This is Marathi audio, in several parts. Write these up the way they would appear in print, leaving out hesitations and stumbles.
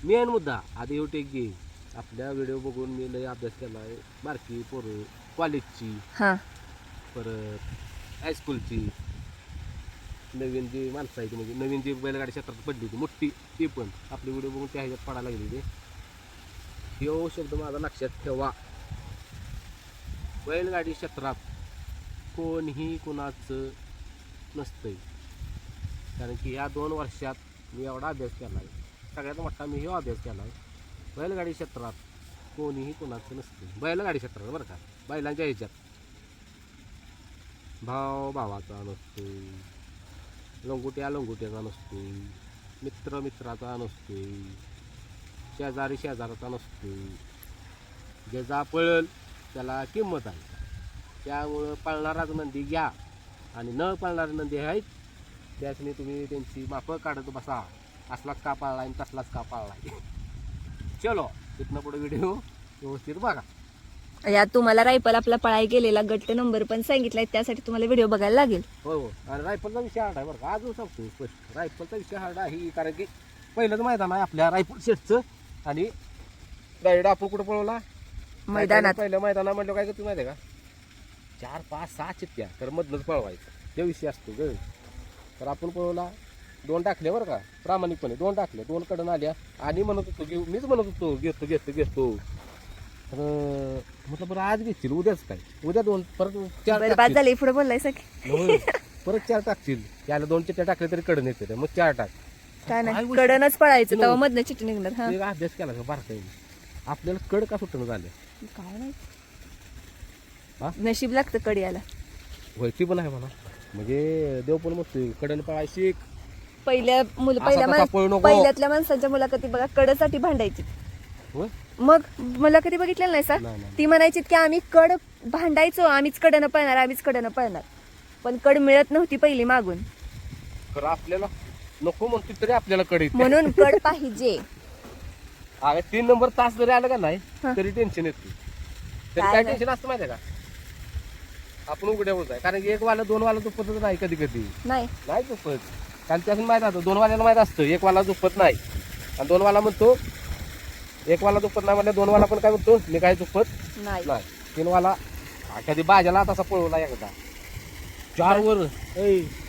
मेन मुद्दा आधी होते की आपल्या व्हिडिओ बघून मी लय अभ्यास केला आहे. बारकी पोरं कॉलेजची हां परत हायस्कूलची नवीन जी माणसं आहे ती म्हणजे नवीन जी बैलगाडी क्षेत्रात पडली होती मोठी ती पण आपले व्हिडिओ बघून त्या ह्याच्यात पडायला लागली ते ह्यो शब्द माझा लक्षात ठेवा. बैलगाडी क्षेत्रात कोणीही कुणाचं नसतंय. कारण की या 2 वर्षात मी एवढा अभ्यास केला आहे. सगळ्यात मोठा मी ह्यो अभ्यास केला आहे. बैलगाडी क्षेत्रात कोणीही कुणाचं नसतं. बैलगाडी क्षेत्रात बरं का बैलांच्या ह्याच्यात भाव भावाचा नसतो, लंगोट्या लंगोट्याचा नसतो, मित्र मित्राचा नसतो, शेजारी शेजाराचा नसतो. ज्याचा पळल त्याला किंमत आहे. त्यामुळं पळणाराच नंदी घ्या आणि न पळणारे नंदी आहेत त्यासनी तुम्ही त्यांची मापं काढत बसा. असलाच का पाळला आणि तसलाच का पाळला. चलो तिथनं पुढे व्हिडिओ व्यवस्थित बघा. यात तुम्हाला रायफल आपला पळाय गेलेला गट नंबर पण सांगितलाय त्यासाठी तुम्हाला व्हिडिओ बघायला लागेल. हो हो आणि रायफलचा विषय हार्ड आहे बरं का अजून सांगतो स्पष्ट. रायफलचा विषय हार्ड आहे कारण की पहिलंच मैदान आहे आपल्या रायफल शेटचं आणि डायरेक्ट आपण कुठं पळवला मैदानात. पहिलं मैदाना म्हटलं काय करतो माहिती आहे का 4 5 6 चित्त्या तर मधनंच पळवायचं ते विषय असतो ग. तर आपण पळवला 2 टाकले बरं का प्रामाणिकपणे 2 टाकले 2 कडून आल्या आणि म्हणत होतो मीच म्हणत होतो घेतो घेतो घेतो. तर म्हटलं बरं आज घेतील उद्याच काय उद्या 2 परत 4 बाद झाले पुढे बोललाय सगळे परत 4 टाकतील त्याला 2 चिट्ट्या टाकले तरी कडन येते मग 4 टाक काय नाही कडनच पळायचं तेव्हा मधनं चिठ्ठी निघणार. हा एक अभ्यास केला का बारकाईने आपल्याला कड का सुटणं झालं काय नाही हा? नशीब लागतं कड याला. व्हायची पण आहे म्हणा म्हणजे देव पण म्हणतोय कडन पळायची पहिल्या पळू नको. पहिल्यातल्या माणसांच्या मुलाखती बघा कडसाठी भांडायची. होय? मग मुलाखती बघितलेलं नाही सर. नाही, नाही. ती म्हणायची की आम्ही कड भांडायचो आम्हीच कडनं पळणार आम्हीच कडनं पळणार पण कड मिळत नव्हती पहिली मागून. खरं आपल्याला नको म्हणतो तरी आपल्याला कड येते. म्हणून कड पाहिजे. अरे 3 नंबर तास जरी आलं का नाही हा. तरी टेन्शन येत नाही. तरी काय काय नाही. टेन्शन असतं माहिती आहे का आपण उघड्या होत आहे कारण की 1 वाला 2 वाला दुप्पतच नाही कधी कधी नाही नाही दुप्पत. कारण त्यातून माहित असतं 2 वाल्याला माहित असतं 1 वाला दुप्पत नाही आणि 2 वाला म्हणतो 1 वाला दुप्पत नाही म्हणलं 2 वाला पण काय म्हणतो मी काय दुप्पत नाही नाही 3 वाला कधी बाजाला तसा पळवला एकदा 4 वर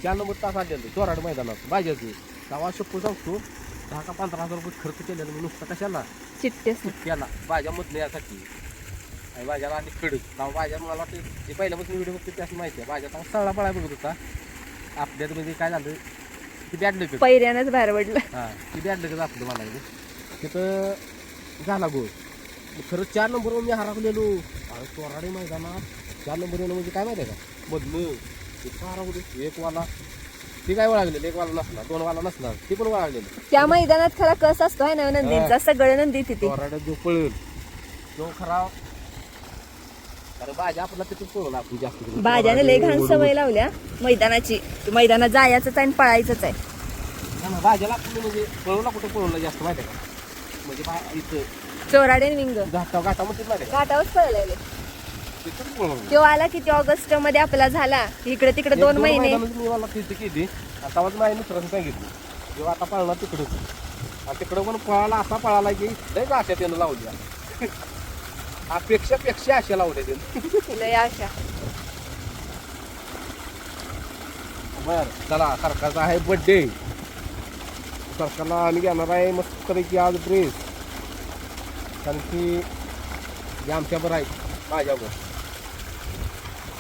4 नंबर तास आलेलं चोराड मैदानात बाजाची तेव्हा शक्कू सांगतो 10 का 15,000 रुपये खर्च केलेला मी नुसतं कशाला चिट्टेच केला बाजामधनं यासाठी आणि बाजाला आणि कडक तेव्हा बाजार मला वाटतं ते पहिल्यापासून व्हिडिओ बघते त्याची माहिती आहे बाजार तेव्हा सळा पळाय बघत होता आपल्यात म्हणजे काय झालं ती बॅड लगत पहिल्यानंच बाहेर पडलं. हां ती बॅड लगत आपलं मला तिथं झाला गोल खरंच 4 नंबरवर मी हरवलेलो अरे चोराडे मैदानात 4 नंबर येणं म्हणजे काय माहिती आहे का मधनं ते हरवलं 1 वाला ती काय वळागलेलं 1 वाला नसणार 2 वाला नसणार ती पण वळागलेलं त्या मैदानात खरा कस असतो आहे ना नंदींचा सगळं नंदी तिथे चोराड्यात जो पळेल तो खरा अरे बाजा आपला तिथून पळवला आपण जास्त करून. भाज्याने लय घाण सवय लावल्या मैदानाची. मैदानात जायचंच आहे आणि पळायचंच आहे. हा ना, बाजाला आपण म्हणजे पळवला कुठं पळवला जास्त माहिती आहे का म्हणजे इथं चोराडे विंग घाटामध्ये माहिती आहे का घाटावरच पळायला तिथून पळवलं तो आला किती ऑगस्ट मध्ये आपला झाला इकडे तिकडे 2 महिने. मी मला तिथे केली आता माझं माझ्या मित्रांनी सांगितलं जेव्हा आता पळणार तिकडं आणि तिकडं पण पळाला असा पळाला की लय आशा त्यानं लावली अपेक्षापेक्षा आशा लावल्या त्यानं. लय आशा. बर चला सरकारचा आहे बर्थडे सरकारला आम्ही घेणार आहे मस्त पैकी आज ड्रेस कारण की जे आमच्यावर आहे माझ्यावर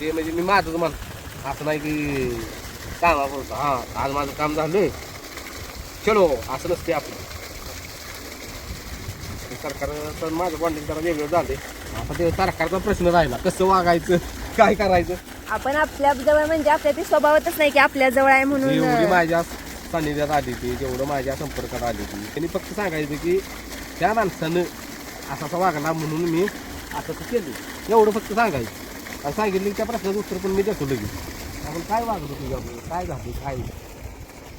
ते म्हणजे मी माझंच मान असं नाही की कामापुरतं हां आज माझं काम झालं चलो असं नसते आपलं सरकार तर माझं बॉन्डिंग जरा वेगळं झाले आता ते सरकारचा प्रश्न राहिला कसं वागायचं काय करायचं. आपण आपल्या जवळ म्हणजे आपल्या ते स्वभावतच नाही की आपल्या जवळ आहे एवढी म्हणून. माझ्या सानिध्यात आली ती जेवढं माझ्या संपर्कात आली ती त्यांनी फक्त सांगायचं की त्या माणसानं असा वागला म्हणून मी असं केलं एवढं फक्त सांगायचं आणि सांगितलं की त्या प्रश्नाचं उत्तर पण मी देतो लगेच आपण काय वागलो तुझ्याबरोबर काय झालं काय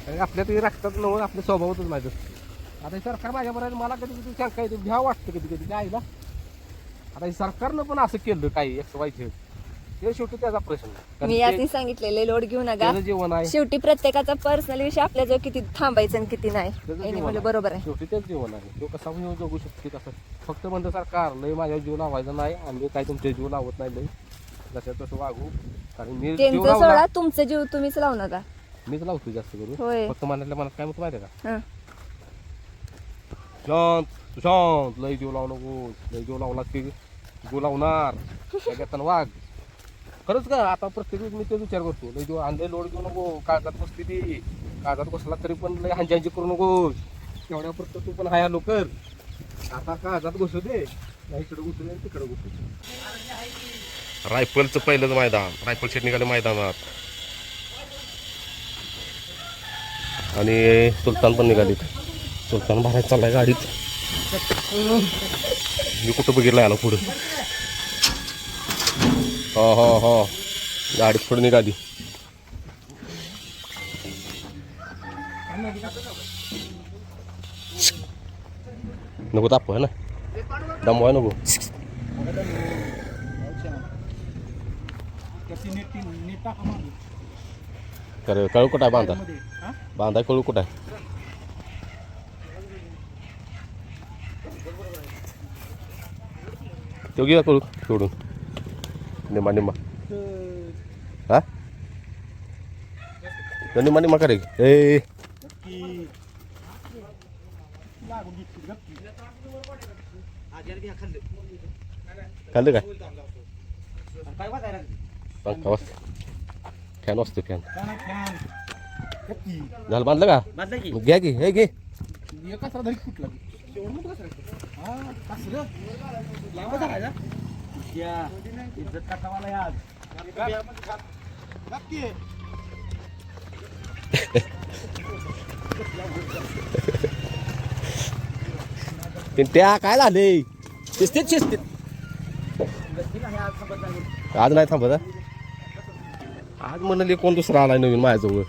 कारण आपल्या ते रक्तात नव्हतं आपल्या स्वभावातच माहीत असतं. आता हे सरकार माझ्याबरोबर मला कधी कधी शंका येते भ्या वाटतं कधी कधी काय ना आता हे सरकारनं पण असं केलं काही XY ते शेवटी त्याचा प्रश्न कारण मी ते- यातही सांगितलेले लोड घेऊ नका त्याचं जीवन आहे शेवटी प्रत्येकाचा पर्सनल विषय आपल्याजवळ किती थांबायचं आणि किती नाही त्याचं यांनी जीवन म्हणलं आहे. बरोबर आहे शेवटी तेच जीवन आहे तो कसा येऊन जगू शकते कसं फक्त म्हणतं सरकार लय माझ्या जीव लावायचा नाही आणि मी काही तुमच्या जीव लावत नाही लय जसं तसं वागू कारण मी जीव त्यांचं लावला सोडा तुमचं जीव तुम्हीच लावू नका मीच लावतो जास्त करून होय फक्त मनातल्या मनात काय म्हणतो माहिती आहे का हं. शांत तू शांत लय जीव लावू नको लय जीव लावला की जीव लावणार त्या घेताना वाघ खरंच का आता प्रत्येक वेळेस मी तेच विचार करतो लय जीव आणले लोड घेऊ नको काळजात बसते ती काळजात बसला तरी पण लय हांजी करू नको तेवढ्यापुरतं तू पण हाया लोकर आता काळजात घुसू दे नाही इकडे घुसू दे तिकडे घुसू दे रायफलचं पहिलंच मैदान रायफल शेट निघाले मैदानात आणि सुलतान पण निघालीत सुलतान भरायला चाललाय गाडीत मी कुठं बघितलं याला पुढं हो हो हो गाडीत पुढे निघाली नको ताप है ना दमवाय नको अरे कळू कुठं आहे बांधा बांधा कळू कुठं आहे तो घ्या कळू सोडून निम्मा निम्मा हा तो निम्मा निम्मा करे ए खाल्लं काय पंखा वाजता फॅन वाजतो फॅन झालं बांधलं का मग घ्या की हे घे त्या काय झाले शिस्तीत शिस्तीत आज नाही थांबत हा? आज म्हणाले कोण दुसरा आलाय नवीन माझ्याजवळ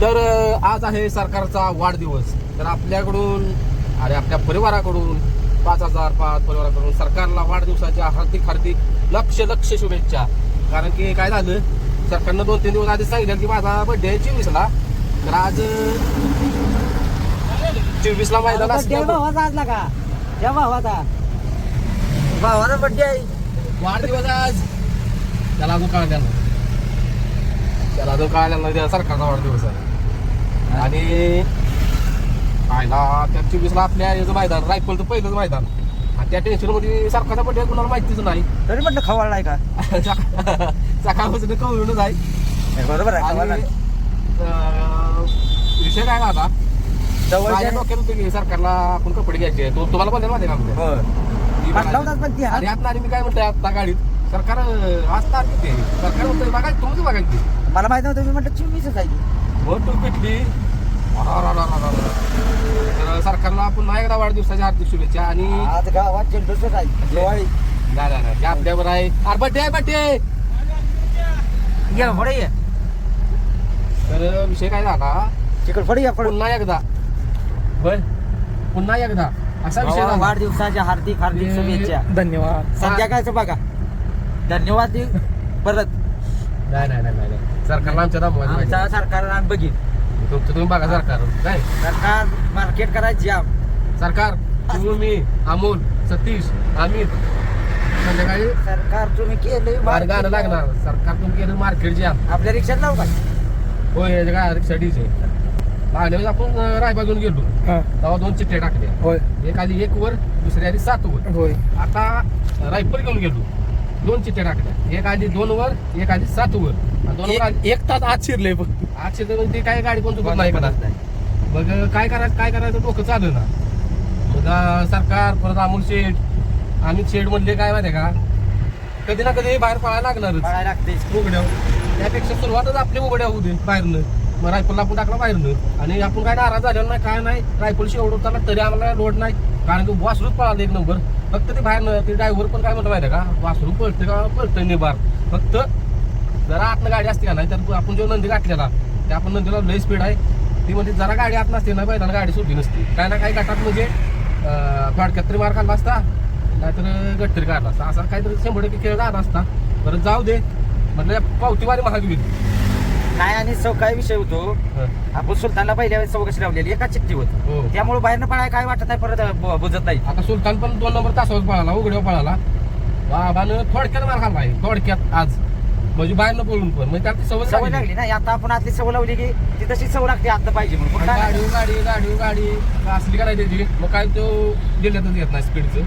तर आज आहे सरकारचा वाढदिवस तर आपल्याकडून आणि आपल्या परिवाराकडून 5,005 परिवाराकडून सरकारला वाढदिवसाच्या हार्दिक हार्दिक लक्ष लक्ष शुभेच्छा कारण की काय झालं सरकारनं 2-3 दिवस आधी सांगितलं की माझा बर्थडे आहे 24ला तर आज 24ला मैदान असलं भावाचा का त्या भावाचा बड्डे आहे वाढदिवस आज त्याला अजून काळ द्यायला त्याला अजून काळ द्यायला सरकारचा वाढदिवस आहे आणि पाहिला त्या 24ला आपल्या याचं मैदान रायफलचं पहिलंच मैदान आणि त्या टेन्शनमध्ये सरकारचा बड्डे कुणाला माहितीच नाही तरी म्हटलं खवाळलाय का सकाळपासून कळूनच आहे बरोबर आहे आणि विषय काय आता माझ्या डोक्यात होतं की सरकारला आपण कपडे घ्यायचे तुम्हाला पण माहिती का आणि आता मी काय म्हणतोय आता गाडीत सरकार आज तारखेत आहे सरकार म्हणतोय बघा तुमचं बघायची मला माहित नव्हतं मी म्हटलं 24च आहे भरपूर भेटली तर सरकारला आपण नाही एकदा वाढदिवसाच्या हार्दिक शुभेच्छा आणि आज गावात चेंडूच आहे दिवाळी नाही आपल्यावर आहे अरे बड्डे आहे बड्डे ये फडे ये तर विषय काय झाला चिकन फडे या पुन्हा एकदा बर पुन्हा एकदा असा विषय झाला वाढदिवसाच्या हार्दिक हार्दिक शुभेच्छा धन्यवाद संध्याकाळचं बघा धन्यवाद परत नाही सरकारला आमच्या दामवायचं आमचा सरकार आम्ही बघीन तुमचं तुम्ही बघा सरकार काय सरकार मार्केट करायची जाम सरकार तुम्ही मी अमोल सतीश अमित संध्याकाळी सरकार तुम्ही केलं बाहेर गाणं लागणार सरकार तुम्ही केलं मार्केट जाम आपल्या रिक्षात लावू का होय याच्या काय रिक्षा डीजे मागल्या वेळेस आपण रायबाजून गेलो तेव्हा 2 चिठ्ठ्या टाकल्या होय एक आली 1 वर दुसरी आली 7 वर होय आता रायफल घेऊन गेलो 2 चिठ्ठ्या टाकल्या एक आली 2 वर एक आली 7 वर आणि 2 वर आली 1 तास आत शिरले आत शिरले म्हणजे ते काय गाडी कोण चुकत नाही का मग काय करायचं डोकं चालू ना मग सरकार परत अमोल शेठ अमित शेठ म्हणले काय माहिती का कधी ना कधी बाहेर पळायला लागणारच पळायला लागते उघड्या त्यापेक्षा सुरुवातच आपली उघड्या होऊ दे बाहेरनं मग रायफलला आपण टाकला बाहेरनं आणि आपण काय नाराज झालेलं नाही काय नाही रायफल शेवडताना तरी आम्हाला लोड नाही कारण की वासरूच पळाला 1 नंबर फक्त ते बाहेरनं ते ड्रायव्हर पण काय म्हणतो माहिती का वासरू पळते का पळतं निबार फक्त जरा आतनं गाडी असते का नाही तर आपण जो नंदी गाठलेला ते आपण नंदीला लई स्पीड आहे ती म्हणजे जरा गाडी आत नसते ना बैलाला गाडी सुटली नसती काय ना काही गटात म्हणजे थोडक्यात तरी मार खाल्ला असता नाहीतर गट्टरी काढला असता असा काहीतरी 100% खेळ झाला असता. बरं जाऊ दे म्हटलं पावतीवारी महाग होईल. नाही आणि काय विषय होतो आपण सुलतानला पहिल्या वेळेस चौकशी लावलेली एका चिठ्ठीवर हो. त्यामुळे बाहेरनं पळाय काय वाटत नाही परत बुजत नाही. आता सुलतान पण 2 नंबर तासावर पळाला उघड्यावर पळाला. बाबानं थोडक्यात मार खाल्ला आहे थोडक्यात आज म्हणजे बाहेरनं पळून पण म्हणजे त्यात सवय सवय लागली ना आता आपण आतली सवय लावली की ती तशी सवय लागते आता पाहिजे म्हणून पण काय गाडी गाडी गाडी गाडी असली का नाही त्याची मग काय तो जिल्ह्यातच येत नाही स्पीडचं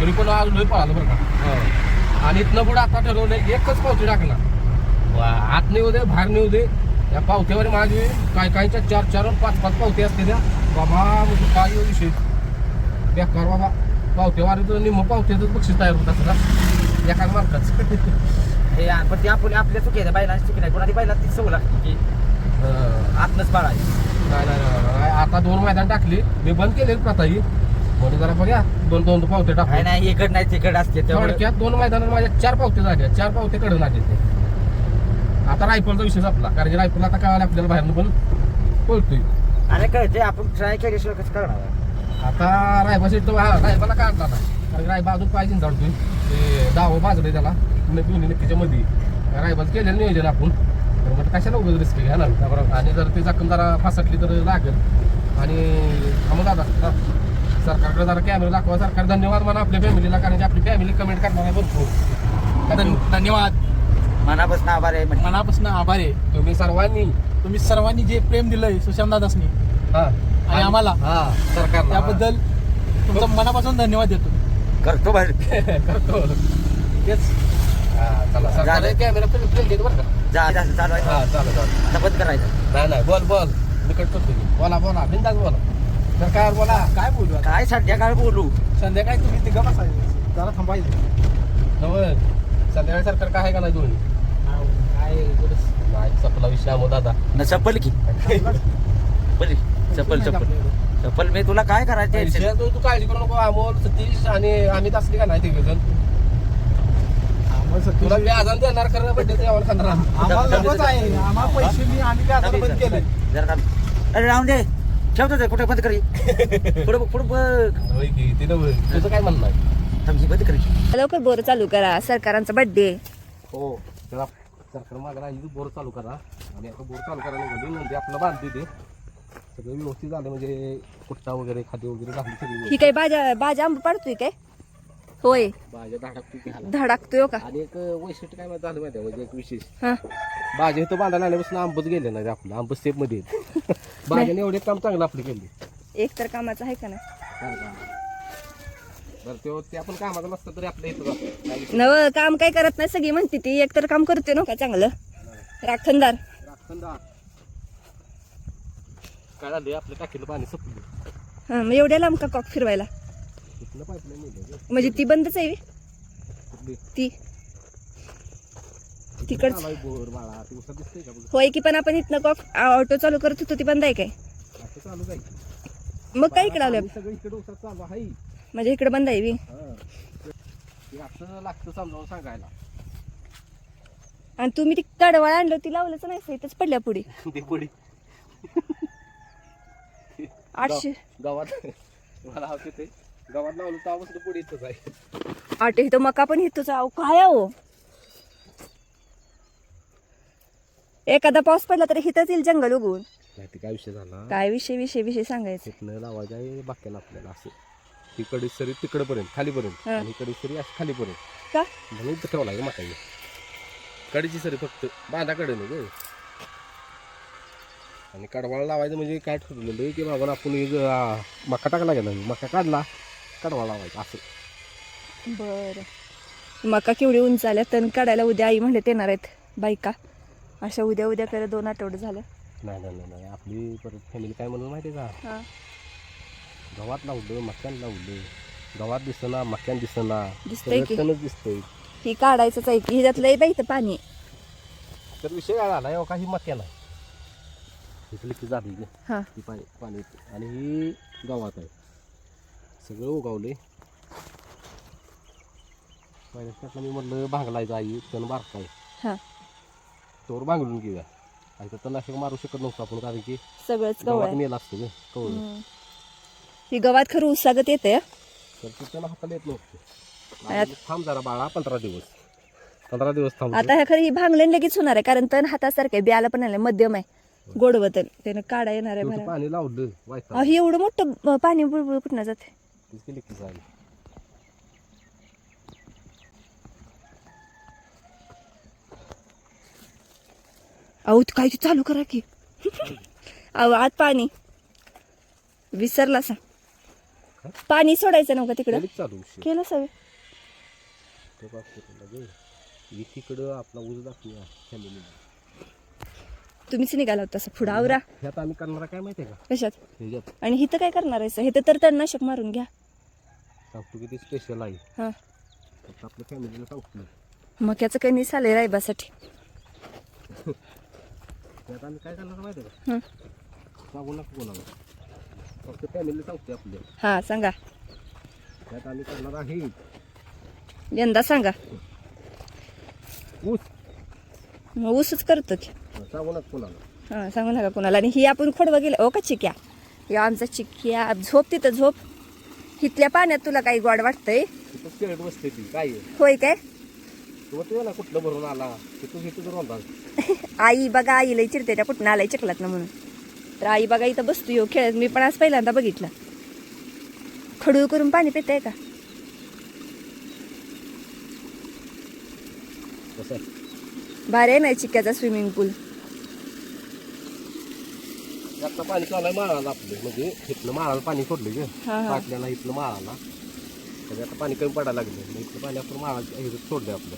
तरी पण आज लय पळालं बरं का. आणि इथनं पुढे आता ठरवलं एकच पावती टाकणार आत नेऊ दे बाहेर नेऊ दे या पावत्यावर माझी काय कायच्या 4-4 आणि 5-5 पावती असते त्या बाबा म्हणजे काय विषय बेकार बाबा पावत्यावर तर निम्म पावत्यातच बक्षीस तयार होत असं का एकाच मार्काच. हे पण ती आपल्या चुकी आहे बैलांची चुकी नाही कोणा बैला ती सवय लागते की आतनच पाळायची. नाही आता 2 मैदान टाकली मी बंद केले प्रथाही म्हणजे जरा बघा 2 पावते काय टाकले नाही इकड नाही तिकड असते त्यामुळे थोडक्यात 2 मैदानात माझ्या 4 पावते झाल्या 4 पावते कडून आले ते. आता रायफलचा विषय आपला कारण की रायफल आता काय आपल्याला बाहेरनं पण पळतोय. आणि कळते आपण ट्राय केल्याशिवाय कसं करणार. आता रायफल तो रायफलला काढला ना कारण रायफल अजून पाहिजे जाडतोय ते दावं बाजलं त्याला दोन्ही नक्कीच्या मध्ये रायफल केलेलं नियोजन आपण तर मग कशाला उगाच रिस्क घ्या ना बरोबर. आणि जर ते जखम जरा फासटली तर लागेल. आणि मग दादा सरकारकडे जरा कॅमेरा दाखवा. सरकार धन्यवाद म्हणा आपल्या फॅमिलीला कारण की आपली फॅमिली कमेंट करणार आहे भरपूर. धन्यवाद. मनापासून आभार आहे म्हणजे मनापासून आभार आहे. तुम्ही सर्वांनी जे प्रेम दिलंय सुशांत दादासनी हा आणि आम्हाला सरकार त्याबद्दल तुमचा मनापासून धन्यवाद देतो. करतो बाहेर करतो तेच. चला सरकार कॅमेरा प्लेन देतो बरं का. जा चालू आहे हा चालेल चालेल. आता बंद करायचं. नाही बोल मी कट करतो. बोला बिंदास बोला सरकार बोला. काय बोलू आता? काय संध्याकाळ बोलू संध्याकाळी तुम्ही तिघं बसायचं जरा थांबायचं. नवं संध्याकाळी सरकार काय आहे का नाही दोन्ही काय नाही सपला विषय आमो दादा न चप्पल की चप्पल मी तुला काय करायचं विषय तू काळजी करू नको. अमोल सतीश आणि आम्ही असली का नाही तिघ जण तुला मी आजान देणार खरं बड्डे जेवण खाणार आम्हाला नकोच आहे. आम्हाला पैसे मी आम्ही काय आता बंद केलंय. जरा अरे राहून दे ठेवतो ते कुठे बंद करी पुढे बघ होय की ते नवं तुझं काय म्हणणं आहे. थांब ही बंद करी लवकर बोर चालू करा सरकारांचा बर्थडे. हो त्याला सरकार मागे राहिली बोर चालू करा आणि आता बोर चालू करायला निघाली म्हणजे आपलं बांधते ते सगळं व्यवस्थित झालं म्हणजे कुट्टा वगैरे खादी वगैरे झाली सगळी ही काय भाज्या आंबा पाडतोय काय होय भाज्या धाडकतो धडाकतोय का. आणि एक वैशिष्ट्य काय माहिती झालं माहिती आहे म्हणजे एक विशेष हा भाज्या इथं बांधायला आल्यापासून आंबच गेले नाही आपलं आंब सेफ मध्ये भाज्याने एवढे काम चांगलं आपलं केले. एक तर कामाचं आहे का नाही. बरं ते आपण कामाचं नसतं तरी आपल्या इथं नव काम काय करत नाही सगळी म्हणते ती एक तर काम करते ना का चांगलं राखणदार. काय झालं आपल्या टाकीला पाणी संपलं. हा मग एवढ्या लांब का कॉक फिरवायला तिथलं पाईपलाईन नेलं म्हणजे ती बंदच आहे कुठली ती तिकडच चालू आहे बोर बाळा ते उसा दिसतंय का बघ होय की पण आपण इथनं कॉक ऑटो चालू करत होतो ती बंद आहे काय असं चालू जाईल. मग काय इकडे आलं सगळं इकडे उसा चालू आहे. म्हणजे इकडे बंद आहे बी. ते असं लागतं समजावून सांगायला. आणि तुम्ही ती कडवळ आणलं ती लावलंच नाही इथंच पडल्या पुढे ते पुढे 800 गावात मला हवं ते गावात लावलं तर पुढे इथंच आहे. 8 इथं मका पण इथंच आहो काय हो एखादा पाऊस पडला तर इथंच येईल जंगल उगवून. नाही ते काय विषय झाला काय विषय सांगायचं. तिथनं लावायचं आहे बाक्याला आपल्याला असं तिकडे सरी तिकडपर्यंत खालीपर्यंत हा. आणि इकडे सरी अशी खालीपर्यंत का म्हणून इथं ठेवला आहे मका कडीची सरी फक्त बांधाकडे नाही ग. आणि कडवाळा लावायचं म्हणजे काय ठरवलेलं की बाबा आपण मका टाकला गेला मका काढला कडवाळा लावायचा असं. बरं मका केवढी उंच आल्या तण काढायला उद्या आई म्हणले येणार आहेत बायका अशा उद्या करे 2 आठवडे झालं. नाही आपली परत फॅमिली काय म्हणून माहिती आहे का हा गव्हात लावलं मक्यान लावलं गव्हात दिसना मक्यान दिसना दिसतंय की. तणच दिसतंय. ही काढायचंच आहे की ह्याच्यात लय बाई पाणी तर विषय काय झाला हो काही मक्या नाही इथली की झाली ग हा ती पाणी येते आणि ही गावात आहे सगळं उगावले. पहिल्याच मी म्हटलं भांगलायचं आई तण बारकाय हा तोवर भांगलून घेऊया आणि तर तणनाशक मारू शकत नव्हतं आपण कारण की सगळंच गवळ गावात आहे. मेला असतं ग कवळ ही गवात खरं उसागत येते तर ते त्याला हाताला येत नव्हतं. थांब जरा बाळा 15 दिवस थांब. आता ह्या खरं ही भांगलन लगेच होणार आहे, कारण तण हातासारखं आहे, बियाला पण आलं मध्यम आहे, गोडवतन त्यानं काढा येणार आहे शेवटी मला. पाणी लावलं वायता अहो, हे एवढं मोठं पाणी बुळबुळ कुठनं जाते. केली की झाली. अहो काय ते चालू करा की. अहो आत पाणी विसरला सा, पाणी सोडायचं नव्हतं तिकडं, केली की चालू उशीर. केलं सवय. ते बघ कुठं लगे. एकीकडं आपला ऊस दाखवूया फॅमिली. तुम्हीच निघाला होता तसं पुढं आवरा. ह्यात आम्ही करणार काय माहितीये का कशात. ह्याच्यात आणि हिथं काय करणार आहे हे तर तणनाशक मारून घ्या. सांगतो किती स्पेशल आहे. हा फक्त आपल्या फॅमिलीला सांगतो. मक्याचं कणीस आलंय रायबासाठी. त्यात आम्ही काय करणार माहिती आहे हं. का सांगू नका कोणाला, फक्त फॅमिलीला सांगते आपल्या. हा सांगा, त्यात आम्ही करणार आहे यंदा सांगा. ऊस. मग ऊसच करतो की. सांगू नका कोणाला. हा सांगू नका कोणाला. आणि ही आपण खोडवं गेलं. ओ का चिक्या, या आमचा चिक्या. झोप तिथं झोप. इथल्या पाण्यात तुला काही गोड वाटतंय. तिथं खेळत बसते ती काय आहे? होय काय. तू ते ना कुठलं भरून आला तिथून इथं जर म्हणतात. आई बघा, आई लई चिरते त्या कुठं आलाय चिखलात ना म्हणून. तर आई बघा इथं बसतो यो खेळत. मी पण आज पहिल्यांदा बघितलं. खडू करून पाणी पिताय का. कसं आहे? भारी आहे ना चिक्याचा स्विमिंग पूल. आता पाणी चालू माळाला आपलं, म्हणजे इथलं माळाला पाणी सोडलं गे हा, हा. पाटल्याला इथलं माळाला. तर आता पाणी कमी पडायला लागलं, मग इथलं पाणी आपण माळाला हे सोडलं आपलं.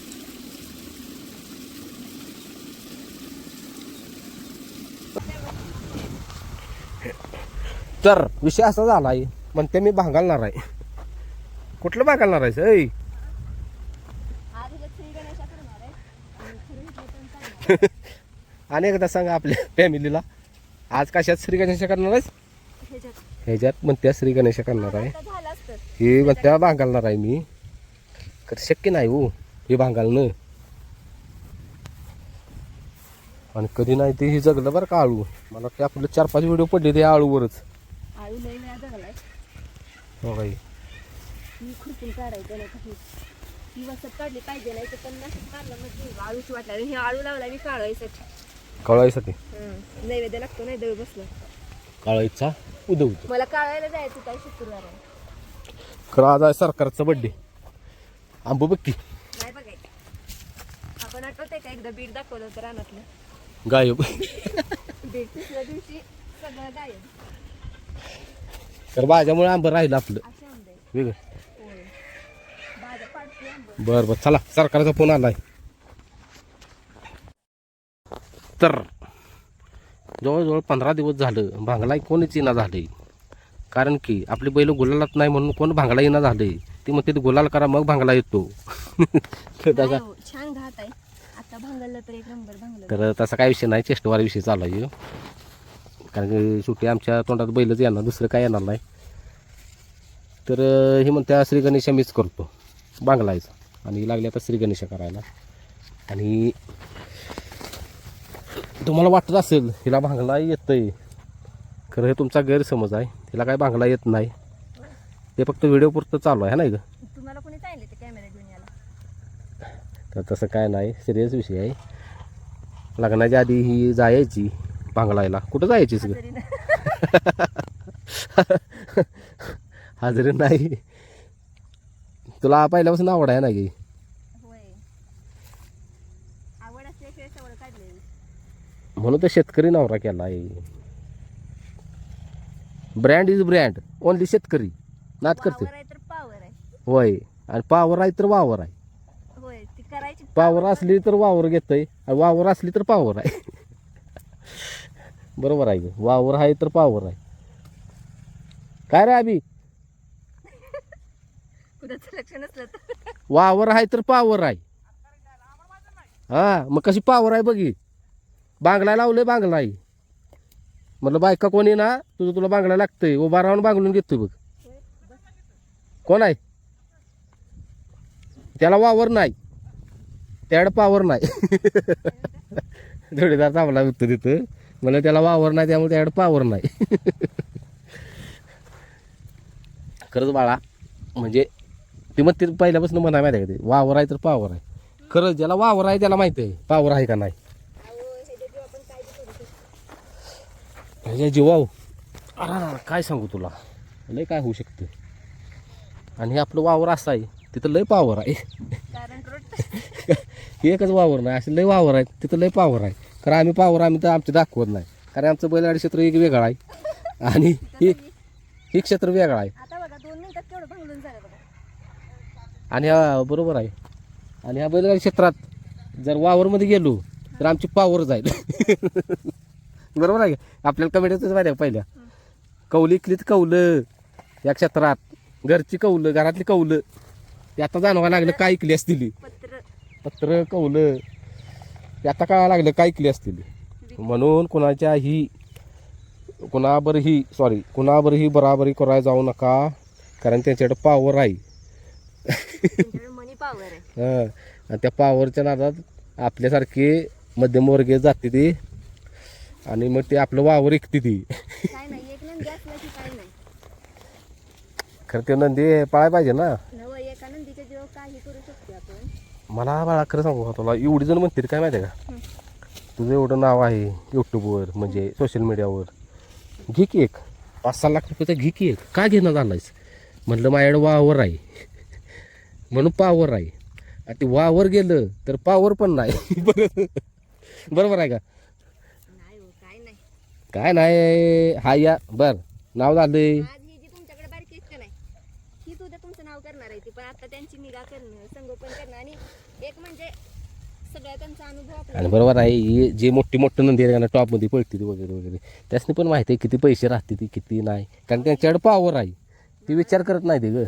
तर विषय असा झाला आहे, म्हणते मी भांगालणार आहे. कुठलं भांगालणार आहे ऐ? आणि एकदा सांगा आपल्या फॅमिलीला, आज कशात श्री गणेश करणार आहेस? ह्याच्यात म्हणत्या श्री गणेश करणार आहे. हे म्हणत्या भांगालणार आहे मी. तर शक्य नाही हो हे भांगालणं. आणि कधी नाही ते हे जगलं बरं का आळू. मला वाटतं आपलं 4-5 व्हिडिओ पडले ते आळूवरच. आळू लई वेळा जगलाय. हो बाई, ही खुरपून काढायचं नाही काही. ही वसत काढली पाहिजे, नाही तर त्यांना मारलं म्हणजे आळूच वाटला. हे आळू लावला मी काढायसाठी. कळायसाठी नैवेद्य लागतो नाही दळ बसलं. काळायचा उदवतो. मला काढायला जायचं काय शुक्रवार आहे. खरं आज आहे सरकारचा बड्डे. आंबू बघ की नाही बघायचं. आपण आठवतंय का एकदा बीड दाखवलं होतं रानातलं. गायब. बीड तिसऱ्या दिवशी सगळं गायब. तर माझ्यामुळे आंबं राहिलं आपलं असे आंबे. वेगळं. होय. बाजा पाडते आंबे. बरं बरं चला, सरकारचा फोन आलाय. तर जवळजवळ 15 दिवस झालं भांगला कोणीच येणं झालंय. कारण की आपली बैल गुलालात नाही म्हणून कोण भांगला येणं झालंय. ती म्हणते गुलाल करा मग भांगला येतो. तर नाही हो, छान घात आहे. आता भांगलं तर एक नंबर भांगलं. तर तसा काय विषय नाही, चेष्टवारी विषय चालू आहे. कारण की शेवटी आमच्या तोंडात बैलच येणार, दुसरं काय येणार नाही. तर हे म्हणत्या श्री गणेश मीच करतो बांगलायचा. आणि लागले आता श्री गणेश करायला. आणि तुम्हाला वाटत असेल हिला भांगला येतंय, खरं हे तुमचा गैरसमज आहे. तिला काय भांगला येत नाही, ते फक्त व्हिडिओ पुरतं चालू आहे ना. इथं तुम्हाला कोणी सांगितलं ते कॅमेरा घेऊन यायला. तर तसं काय नाही, सिरियस विषय आहे. लग्नाच्या आधी ही जायची भांगलायला. कुठं जायची सगळं तरी ना. हाजरी नाही. तुला पहिल्यापासून आवड आहे ना की. होय. आवड असल्याशिवाय सवड काढलेली. म्हणून तर शेतकरी नवरा केला आहे. ब्रँड इज ब्रँड, ओनली शेतकरी नाद करते. वावर आहे तर पावर आहे. होय, आणि पावर आहे तर वावर आहे. होय ती करायची. पावर असली तर वावर घेतय, आणि वावर असली तर पावर आहे. बरोबर आहे. वावर आहे तर पावर आहे. काय रे अभि, कुणाचं लक्ष नसलं तर. वावर आहे तर पावर आहे. हा मग कशी पावर आहे बघी. बांगला लावलंय, बांगला आहे म्हटलं. बायका कोणी ना तुझं तुला बांगला लागतंय, उभा राहून बांगलून घेतोय बघ. कोण आहे त्याला वावर नाही, त्याड पावर नाही. जोडीदार चांगला होतं तिथं. मला त्याला वावर नाही त्यामुळे त्याड पावर नाही. खरंच बाळा, म्हणजे ते मग ते पहिल्यापासून म्हणा माहिती आहे का ते वावर आहे तर पावर आहे. खरंच ज्याला वावर आहे त्याला माहिती आहे पावर आहे का नाही. ह्याच्या जीवाव अरे काय सांगू तुला लय काय होऊ शकतं. आणि हे आपलं वावर असं आहे तिथं लय पावर आहे. हे एकच वावर नाही असे लय वावर आहेत तिथं लय पावर आहे. कारण आम्ही तर आमचं दाखवत नाही कारण आमचं बैलगाडी क्षेत्र एक वेगळं आहे आणि हे क्षेत्र वेगळं आहे. आता बघा 2 मिनिटात केवढं भांगलून झालं बघा. आणि हा बरोबर आहे. आणि ह्या बैलगाडी क्षेत्रात जर वावरमध्ये गेलो तर आमची पावर जाईल. बरोबर आहे का आपल्याला कमेंटच माहिती आहे पहिल्या कौली इकलीत कौलं या क्षेत्रात घरची कौलं घरातली कौलं ते आता जाणवा लागलं काय इकली असतील पत्र कौलं ते आता कळायला लागलं काय इकली असतील. म्हणून कुणाबरही बराबरी करायला जाऊ नका कारण त्यांच्याकडे पावर आहे. मनी पावर आहे. हां आणि त्या पावरच्या नादात आपल्यासारखे मध्यमवर्गीय जाते ती आणि मग ते आपलं वावर ऐकते ती. काय नाही एक नंदी असला की काय नाही. खरं ते नंदी पाळायला पाहिजे ना. नव एका नंदीच्या जीवावर काही करू शकतो आपण. मला बाळा खरं सांगू का तुला एवढी जण म्हणते काय माहिती आहे का तुझं एवढं नाव आहे यूट्यूबवर म्हणजे सोशल मीडियावर घे की एक 5-6 लाख रुपयाचा घे की एक काय घेणं झालायस म्हणलं माझ्याकडे वावर आहे म्हणून पावर आहे आणि ते वावर गेलं तर पावर पण नाही. बरोबर आहे का नाही हो काय नाही. काय नाही हा या बर नाव झालंय आज ही जी तुमच्याकडे बारकी आहेत का नाही ही सुद्धा तुमचं नाव करणार आहे ती पण आता त्यांची निगा करणं संगोपन करणं आणि एक म्हणजे सगळ्या त्यांचा अनुभव आणि आपल्याला बरोबर आहे हे जे मोठे नंदी आहे ना टॉपमध्ये पळते ती वगैरे त्यासनी पण माहिती आहे किती पैसे राहते ती किती नाही कारण त्यांच्याकडे पावर आहे ती विचार करत नाही ते ग